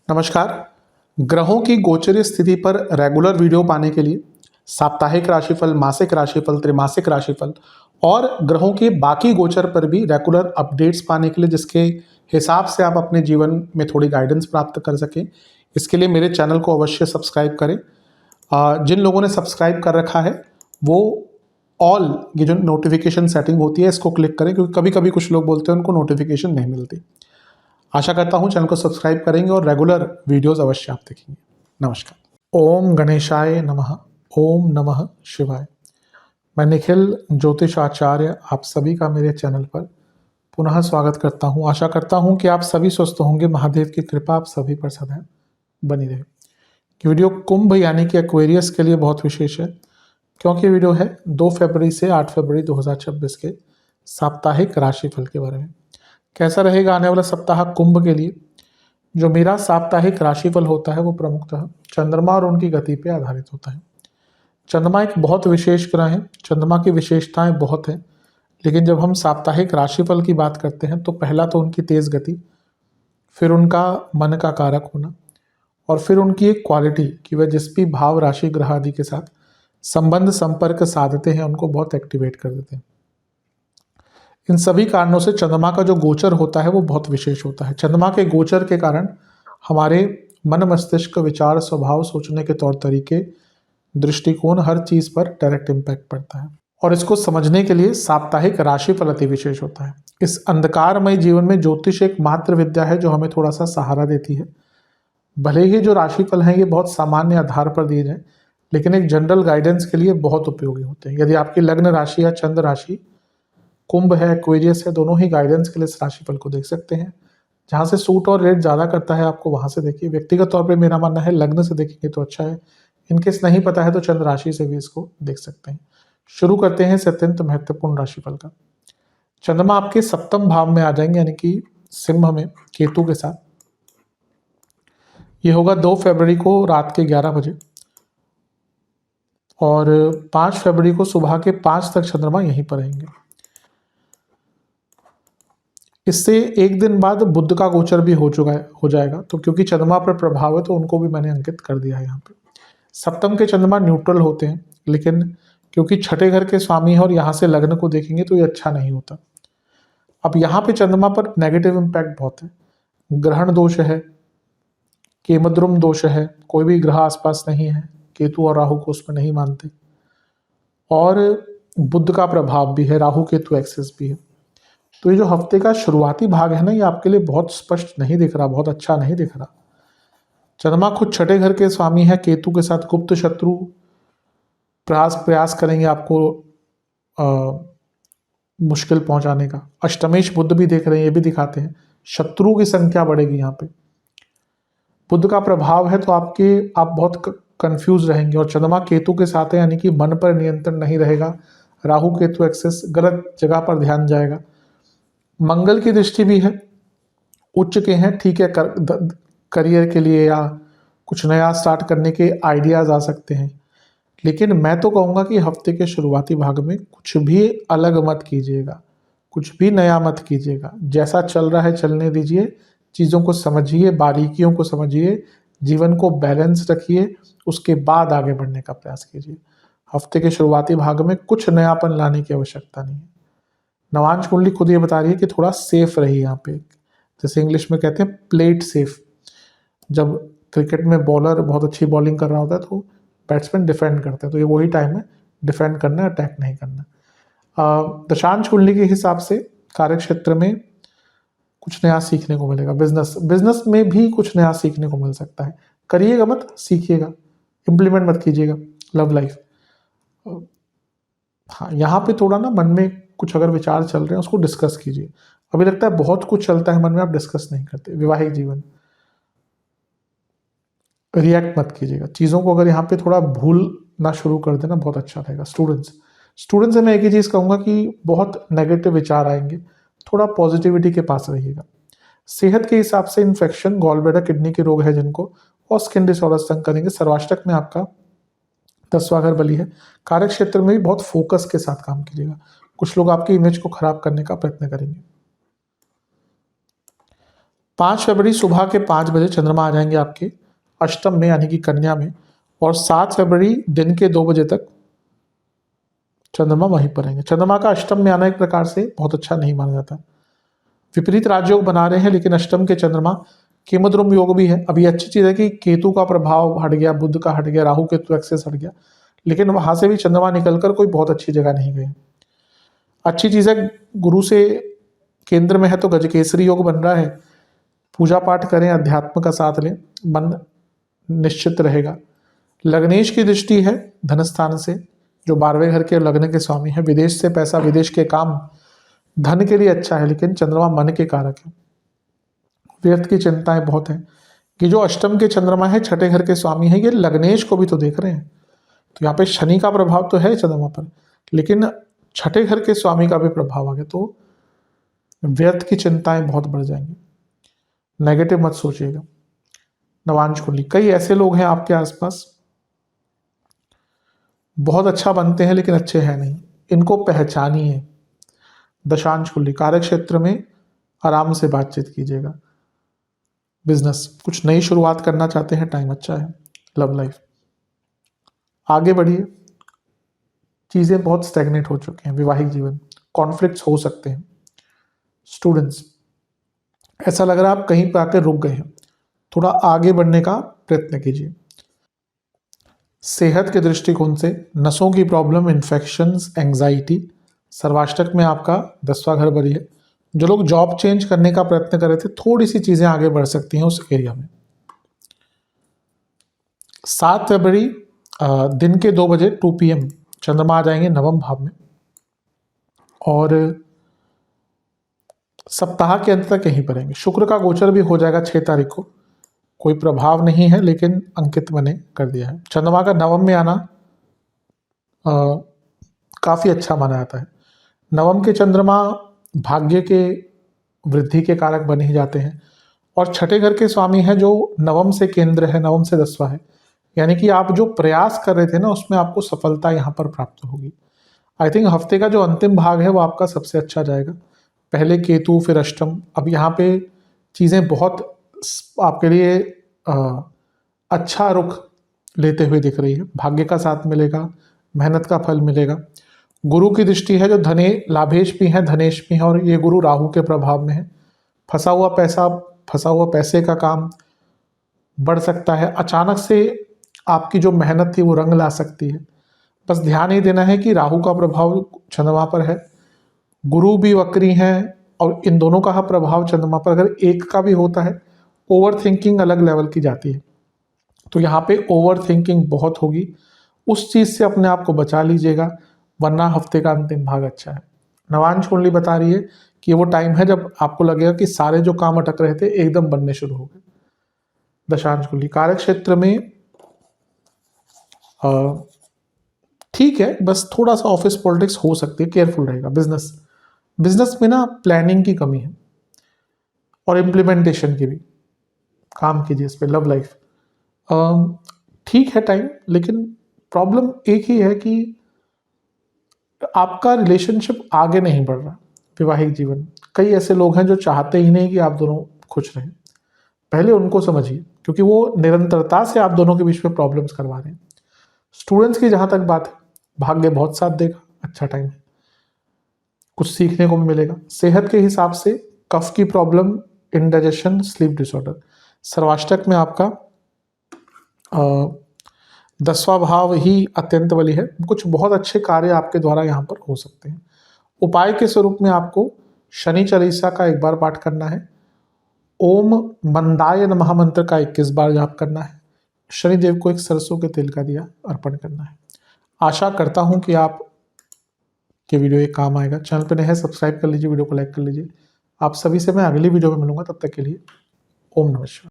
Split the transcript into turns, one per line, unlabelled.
नमस्कार। ग्रहों की गोचरीय स्थिति पर रेगुलर वीडियो पाने के लिए साप्ताहिक राशिफल, मासिक राशिफल, त्रैमासिक राशिफल और ग्रहों के बाकी गोचर पर भी रेगुलर अपडेट्स पाने के लिए, जिसके हिसाब से आप अपने जीवन में थोड़ी गाइडेंस प्राप्त कर सकें, इसके लिए मेरे चैनल को अवश्य सब्सक्राइब करें। जिन लोगों ने सब्सक्राइब कर रखा है वो ऑल ये जो नोटिफिकेशन सेटिंग होती है इसको क्लिक करें, क्योंकि कभी कभी कुछ लोग बोलते हैं उनको नोटिफिकेशन नहीं मिलती। आशा करता हूं चैनल को सब्सक्राइब करेंगे और रेगुलर वीडियोस अवश्य आप देखेंगे। नमस्कार। ओम गणेशाय नमः। ओम नमः शिवाय। मैं निखिल ज्योतिष आचार्य आप सभी का मेरे चैनल पर पुनः स्वागत करता हूं। आशा करता हूं कि आप सभी स्वस्थ होंगे। महादेव की कृपा आप सभी पर सदैव बनी रहे। ये वीडियो कुंभ यानी कि एक्वेरियस के लिए बहुत विशेष है, क्योंकि वीडियो है 2 फरवरी से 8 फरवरी 2026 के साप्ताहिक राशिफल के बारे में। कैसा रहेगा आने वाला सप्ताह कुंभ के लिए। जो मेरा साप्ताहिक राशिफल होता है वो प्रमुखतः चंद्रमा और उनकी गति पर आधारित होता है। चंद्रमा एक बहुत विशेष ग्रह है। चंद्रमा की विशेषताएं बहुत हैं, लेकिन जब हम साप्ताहिक राशिफल की बात करते हैं तो पहला तो उनकी तेज गति, फिर उनका मन का कारक होना, और फिर उनकी एक क्वालिटी कि वह जिस भी भाव राशि ग्रह आदि के साथ संबंध संपर्क साधते हैं उनको बहुत एक्टिवेट कर देते हैं। इन सभी कारणों से चंद्रमा का जो गोचर होता है वो बहुत विशेष होता है। चंद्रमा के गोचर के कारण हमारे मन मस्तिष्क, विचार, स्वभाव, सोचने के तौर तरीके, दृष्टिकोण, हर चीज पर डायरेक्ट इम्पैक्ट पड़ता है। और इसको समझने के लिए साप्ताहिक राशिफल अति विशेष होता है। इस अंधकारमय जीवन में ज्योतिष एक मात्र विद्या है जो हमें थोड़ा सा सहारा देती है। भले ही जो राशिफल हैं ये बहुत सामान्य आधार पर दिए जाए, लेकिन एक जनरल गाइडेंस के लिए बहुत उपयोगी होते हैं। यदि आपकी लग्न राशि या चंद्र राशि कुंभ है, एक्वेरियस है, दोनों ही गाइडेंस के लिए इस राशिफल को देख सकते हैं। जहाँ से सूट और रेट ज़्यादा करता है आपको वहाँ से देखिए। व्यक्तिगत तौर पे मेरा मानना है लग्न से देखेंगे तो अच्छा है। इनकेस नहीं पता है तो चंद्र राशि से भी इसको देख सकते हैं। शुरू करते हैं इस अत्यंत महत्वपूर्ण राशिफल का। चंद्रमा आपके सप्तम भाव में आ जाएंगे, यानी कि सिंह में केतु के साथ। ये होगा 2 फरवरी को रात के 11 बजे, और 5 फरवरी को सुबह के 5 तक चंद्रमा यहीं पर रहेंगे। इससे एक दिन बाद बुध का गोचर भी हो जाएगा। तो क्योंकि चंद्रमा पर प्रभाव है तो उनको भी मैंने अंकित कर दिया है यहाँ पे। सप्तम के चंद्रमा न्यूट्रल होते हैं, लेकिन क्योंकि छठे घर के स्वामी है और यहाँ से लग्न को देखेंगे तो ये अच्छा नहीं होता। अब यहाँ पे चंद्रमा पर नेगेटिव इम्पैक्ट बहुत है। ग्रहण दोष है, केमद्रुम दोष है, कोई भी ग्रह आसपास नहीं है, केतु और राहु को उसमें नहीं मानते, और बुध का प्रभाव भी है, राहु केतु एक्सेस भी है। तो ये जो हफ्ते का शुरुआती भाग है ना, ये आपके लिए बहुत स्पष्ट नहीं दिख रहा, बहुत अच्छा नहीं दिख रहा। चंद्रमा खुद छठे घर के स्वामी है, केतु के साथ गुप्त शत्रु प्रयास करेंगे आपको मुश्किल पहुंचाने का। अष्टमेश बुध भी देख रहे हैं, ये भी दिखाते हैं शत्रु की संख्या बढ़ेगी यहाँ पे। बुध का प्रभाव है तो आप बहुत कंफ्यूज रहेंगे, और चंद्रमा केतु के साथ है, यानी कि मन पर नियंत्रण नहीं रहेगा। राहु केतु एक्सेस, गलत जगह पर ध्यान जाएगा। मंगल की दृष्टि भी है, उच्च के हैं, ठीक है, करियर के लिए या कुछ नया स्टार्ट करने के आइडियाज आ सकते हैं। लेकिन मैं तो कहूँगा कि हफ्ते के शुरुआती भाग में कुछ भी अलग मत कीजिएगा, कुछ भी नया मत कीजिएगा। जैसा चल रहा है चलने दीजिए, चीज़ों को समझिए, बारीकियों को समझिए, जीवन को बैलेंस रखिए, उसके बाद आगे बढ़ने का प्रयास कीजिए। हफ्ते के शुरुआती भाग में कुछ नयापन लाने की आवश्यकता नहीं है। नवांश कुंडली खुद ये बता रही है कि थोड़ा सेफ रहिए यहाँ पे, जैसे इंग्लिश में कहते हैं प्लेट सेफ। जब क्रिकेट में बॉलर बहुत अच्छी बॉलिंग कर रहा होता है तो बैट्समैन डिफेंड करते हैं, तो ये वही टाइम है डिफेंड करना, अटैक नहीं करना। दशांश कुंडली के हिसाब से कार्य क्षेत्र में कुछ नया सीखने को मिलेगा। बिजनेस में भी कुछ नया सीखने को मिल सकता है। करिएगा मत, सीखिएगा, इम्प्लीमेंट मत कीजिएगा। लव लाइफ, हाँ, यहाँ पे थोड़ा ना मन में कुछ अगर विचार चल रहे हैं उसको डिस्कस कीजिए। अभी लगता है बहुत कुछ चलता है मन में, आप डिस्कस नहीं करते। वैवाहिक जीवन, रिएक्ट मत कीजिएगा चीज़ों को। अगर यहाँ पे थोड़ा भूलना शुरू कर देना बहुत अच्छा रहेगा। स्टूडेंट्स से मैं एक ही चीज़ कहूँगा कि बहुत नेगेटिव विचार आएंगे, थोड़ा पॉजिटिविटी के पास रहिएगा। सेहत के हिसाब से इन्फेक्शन, गॉल ब्लैडर, किडनी के रोग है जिनको, और स्किन डिसऑर्डर तंग करेंगे। सर्वाष्टक में आपका 10वां घर बली है। कार्य क्षेत्र में भी बहुत फोकस के साथ काम कीजिएगा। कुछ लोग आपकी इमेज को खराब करने का प्रयत्न करेंगे। 5 फरवरी सुबह के 5 बजे चंद्रमा आ जाएंगे आपके अष्टम में यानी कि कन्या में, और 7 फरवरी दिन के 2 बजे तक चंद्रमा वहीं पर रहेंगे। चंद्रमा का अष्टम में आना एक प्रकार से बहुत अच्छा नहीं माना जाता। विपरीत राजयोग बना रहे हैं, लेकिन अष्टम के चंद्रमा केमद्रुम योग भी है। अब ये अच्छी चीज़ है कि केतु का प्रभाव हट गया, बुध का हट गया, राहु केतु एक्सेस हट गया, लेकिन वहां से भी चंद्रमा निकलकर कोई बहुत अच्छी जगह नहीं गए। अच्छी चीज़ है, गुरु से केंद्र में है तो गजकेसरी योग बन रहा है। पूजा पाठ करें, अध्यात्म का साथ लें, मन निश्चित रहेगा। लग्नेश की दृष्टि है धनस्थान से, जो 12वें घर के लग्न के स्वामी है। विदेश से पैसा, विदेश के काम, धन के लिए अच्छा है, लेकिन चंद्रमा मन के कारक है। व्यर्थ की चिंताएं बहुत हैं कि जो अष्टम के चंद्रमा है, छठे घर के स्वामी है, ये लग्नेश को भी तो देख रहे हैं। तो यहाँ पे शनि का प्रभाव तो है चंद्रमा पर, लेकिन छठे घर के स्वामी का भी प्रभाव आ गया, तो व्यर्थ की चिंताएं बहुत बढ़ जाएंगी। नेगेटिव मत सोचिएगा। नवांश कुंडली, कई ऐसे लोग हैं आपके आसपास बहुत अच्छा बनते हैं लेकिन अच्छे हैं नहीं, इनको पहचानिए। दशांश कुंडली, कार्य क्षेत्र में आराम से बातचीत कीजिएगा। बिजनेस, कुछ नई शुरुआत करना चाहते हैं, टाइम अच्छा है। लव लाइफ, आगे बढ़िए, चीज़ें बहुत स्टैग्नेट हो चुके हैं। वैवाहिक जीवन, कॉन्फ्लिक्ट्स हो सकते हैं। स्टूडेंट्स, ऐसा लग रहा है आप कहीं पर आकर रुक गए हैं, थोड़ा आगे बढ़ने का प्रयत्न कीजिए। सेहत के दृष्टिकोण से नसों की प्रॉब्लम, इन्फेक्शंस, एंजाइटी, सर्वाष्टक में आपका 10वां घर बड़ी है। जो लोग जॉब चेंज करने का प्रयत्न कर रहे थे, थोड़ी सी चीज़ें आगे बढ़ सकती हैं उस एरिया में। 7 फरवरी दिन के 2 बजे 2 PM चंद्रमा आ जाएंगे नवम भाव में, और सप्ताह के अंत तक यहीं पर रहेंगे। शुक्र का गोचर भी हो जाएगा 6 तारीख को, कोई प्रभाव नहीं है, लेकिन अंकित मैंने कर दिया है। चंद्रमा का नवम में आना काफ़ी अच्छा माना जाता है। नवम के चंद्रमा भाग्य के वृद्धि के कारक बने ही जाते हैं, और छठे घर के स्वामी हैं जो नवम से केंद्र है, नवम से 10वां है, यानी कि आप जो प्रयास कर रहे थे ना, उसमें आपको सफलता यहाँ पर प्राप्त होगी। आई थिंक हफ्ते का जो अंतिम भाग है वो आपका सबसे अच्छा जाएगा। पहले केतु, फिर अष्टम। अब यहाँ पे चीज़ें बहुत आपके लिए अच्छा रुख लेते हुए दिख रही है। भाग्य का साथ मिलेगा, मेहनत का फल मिलेगा। गुरु की दृष्टि है, जो धने लाभेश भी हैं, धनेश भी हैं, और ये गुरु राहु के प्रभाव में है। फंसा हुआ पैसे का काम बढ़ सकता है। अचानक से आपकी जो मेहनत थी वो रंग ला सकती है। बस ध्यान ही देना है कि राहु का प्रभाव चंद्रमा पर है, गुरु भी वक्री हैं, और इन दोनों का प्रभाव चंद्रमा पर अगर एक का भी होता है, ओवर थिंकिंग अलग लेवल की जाती है। तो यहाँ पे ओवर थिंकिंग बहुत होगी, उस चीज़ से अपने आप को बचा लीजिएगा, वरना हफ्ते का अंतिम भाग अच्छा है। नवांश कुंडली बता रही है कि वो टाइम है जब आपको लगेगा कि सारे जो काम अटक रहे थे एकदम बनने शुरू हो गए। दशांश कुंडली, कार्य क्षेत्र में ठीक है, बस थोड़ा सा ऑफिस पॉलिटिक्स हो सकती है, केयरफुल रहेगा। बिजनेस में ना प्लानिंग की कमी है, और इम्प्लीमेंटेशन की भी, काम कीजिए इस पे। लव लाइफ ठीक है टाइम, लेकिन प्रॉब्लम एक ही है कि आपका रिलेशनशिप आगे नहीं बढ़ रहा। वैवाहिक जीवन, कई ऐसे लोग हैं जो चाहते ही नहीं कि आप दोनों खुश रहें। पहले उनको समझिए, क्योंकि वो निरंतरता से आप दोनों के बीच में प्रॉब्लम्स करवा रहे हैं। स्टूडेंट्स की जहाँ तक बात है, भाग्य बहुत साथ देगा, अच्छा टाइम है, कुछ सीखने को भी मिलेगा। सेहत के हिसाब से कफ की प्रॉब्लम, इंडाइजेशन, स्लीप डिसऑर्डर। सर्वाष्टक में आपका 10वां भाव ही अत्यंत बली है। कुछ बहुत अच्छे कार्य आपके द्वारा यहाँ पर हो सकते हैं। उपाय के स्वरूप में आपको शनि चालीसा का 1 बार पाठ करना है। ओम मंदाय नमः मंत्र का 21 बार जाप करना है। शनिदेव को एक सरसों के तेल का दिया अर्पण करना है। आशा करता हूँ कि आप के वीडियो ये काम आएगा। चैनल पर नए हैं, सब्सक्राइब कर लीजिए, वीडियो को लाइक कर लीजिए। आप सभी से मैं अगली वीडियो में मिलूंगा, तब तक के लिए ओम नमः शिवाय।